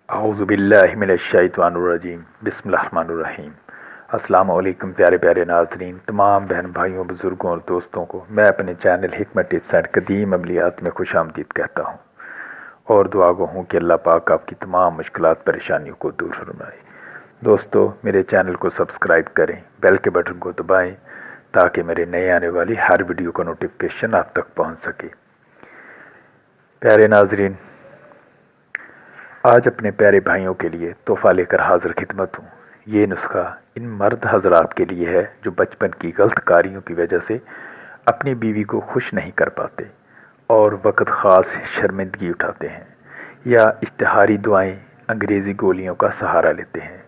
اعوذ باللہ من الشیطان الرجیم بسم اللہ الرحمن الرحیم۔ السلام علیکم پیارے پیارے ناظرین، تمام بہن بھائیوں، بزرگوں اور دوستوں کو میں اپنے چینل حکمت ٹپس اینڈ قدیم عملیات میں خوش آمدید کہتا ہوں اور دعا گو ہوں کہ اللہ پاک آپ کی تمام مشکلات پریشانیوں کو دور فرمائے۔ دوستو، میرے چینل کو سبسکرائب کریں، بیل کے بٹن کو دبائیں تاکہ میرے نئے آنے والی ہر ویڈیو کا نوٹیفیکیشن آپ تک پہنچ سکے۔ پیارے ناظرین، آج اپنے پیارے بھائیوں کے لیے تحفہ لے کر حاضر خدمت ہوں۔ یہ نسخہ ان مرد حضرات کے لیے ہے جو بچپن کی غلط کاریوں کی وجہ سے اپنی بیوی کو خوش نہیں کر پاتے اور وقت خاص شرمندگی اٹھاتے ہیں یا اشتہاری دعائیں انگریزی گولیوں کا سہارا لیتے ہیں۔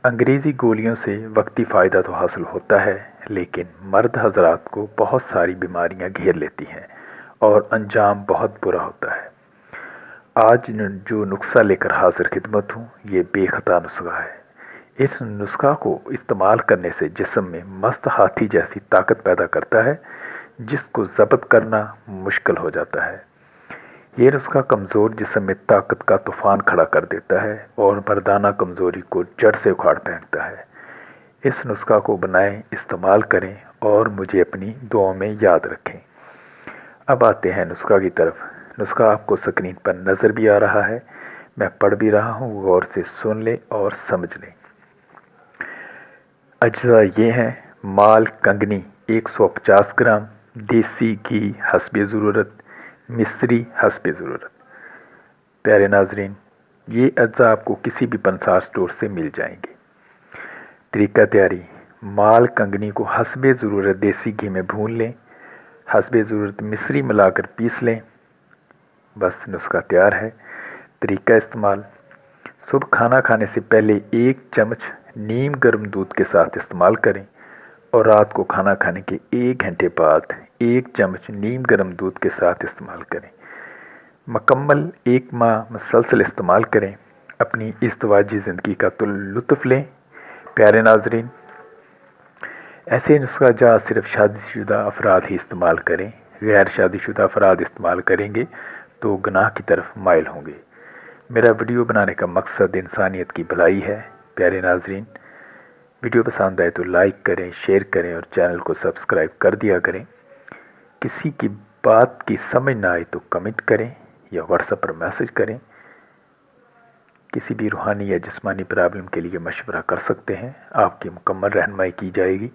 انگریزی گولیوں سے وقتی فائدہ تو حاصل ہوتا ہے، لیکن مرد حضرات کو بہت ساری بیماریاں گھیر لیتی ہیں اور انجام بہت برا ہوتا ہے۔ آج جو نسخہ لے کر حاضر خدمت ہوں، یہ بے خطا نسخہ ہے۔ اس نسخہ کو استعمال کرنے سے جسم میں مست ہاتھی جیسی طاقت پیدا کرتا ہے جس کو ضبط کرنا مشکل ہو جاتا ہے۔ یہ نسخہ کمزور جسم میں طاقت کا طوفان کھڑا کر دیتا ہے اور مردانہ کمزوری کو جڑ سے اکھاڑ پھینکتا ہے۔ اس نسخہ کو بنائیں، استعمال کریں اور مجھے اپنی دعاؤں میں یاد رکھیں۔ اب آتے ہیں نسخہ کی طرف۔ نسخہ آپ کو سکرین پر نظر بھی آ رہا ہے، میں پڑھ بھی رہا ہوں، غور سے سن لیں اور سمجھ لیں۔ اجزاء یہ ہیں: مال کنگنی 150 گرام، دیسی گھی حسب ضرورت، مصری حسب ضرورت۔ پیارے ناظرین، یہ اجزاء آپ کو کسی بھی پنسار سٹور سے مل جائیں گے۔ طریقہ تیاری: مال کنگنی کو حسب ضرورت دیسی گھی میں بھون لیں، حسب ضرورت مصری ملا کر پیس لیں، بس نسخہ تیار ہے۔ طریقہ استعمال: صبح کھانا کھانے سے پہلے 1 چمچ نیم گرم دودھ کے ساتھ استعمال کریں اور رات کو کھانا کھانے کے 1 گھنٹے بعد 1 چمچ نیم گرم دودھ کے ساتھ استعمال کریں۔ مکمل 1 ماہ مسلسل استعمال کریں، اپنی ازدواجی زندگی کا لطف لیں۔ پیارے ناظرین، ایسے نسخہ جات صرف شادی شدہ افراد ہی استعمال کریں، غیر شادی شدہ افراد استعمال کریں گے تو گناہ کی طرف مائل ہوں گے۔ میرا ویڈیو بنانے کا مقصد انسانیت کی بھلائی ہے۔ پیارے ناظرین، ویڈیو پسند آئے تو لائک کریں، شیئر کریں اور چینل کو سبسکرائب کر دیا کریں۔ کسی کی بات کی سمجھ نہ آئے تو کمنٹ کریں یا واٹس ایپ پر میسج کریں۔ کسی بھی روحانی یا جسمانی پرابلم کے لیے مشورہ کر سکتے ہیں، آپ کی مکمل رہنمائی کی جائے گی۔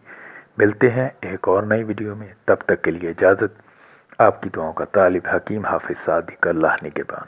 ملتے ہیں ایک اور نئی ویڈیو میں، تب تک کے لیے اجازت۔ آپ کی دعاؤں کا طالب حکیم حافظ صادق، اللہ نگہبان۔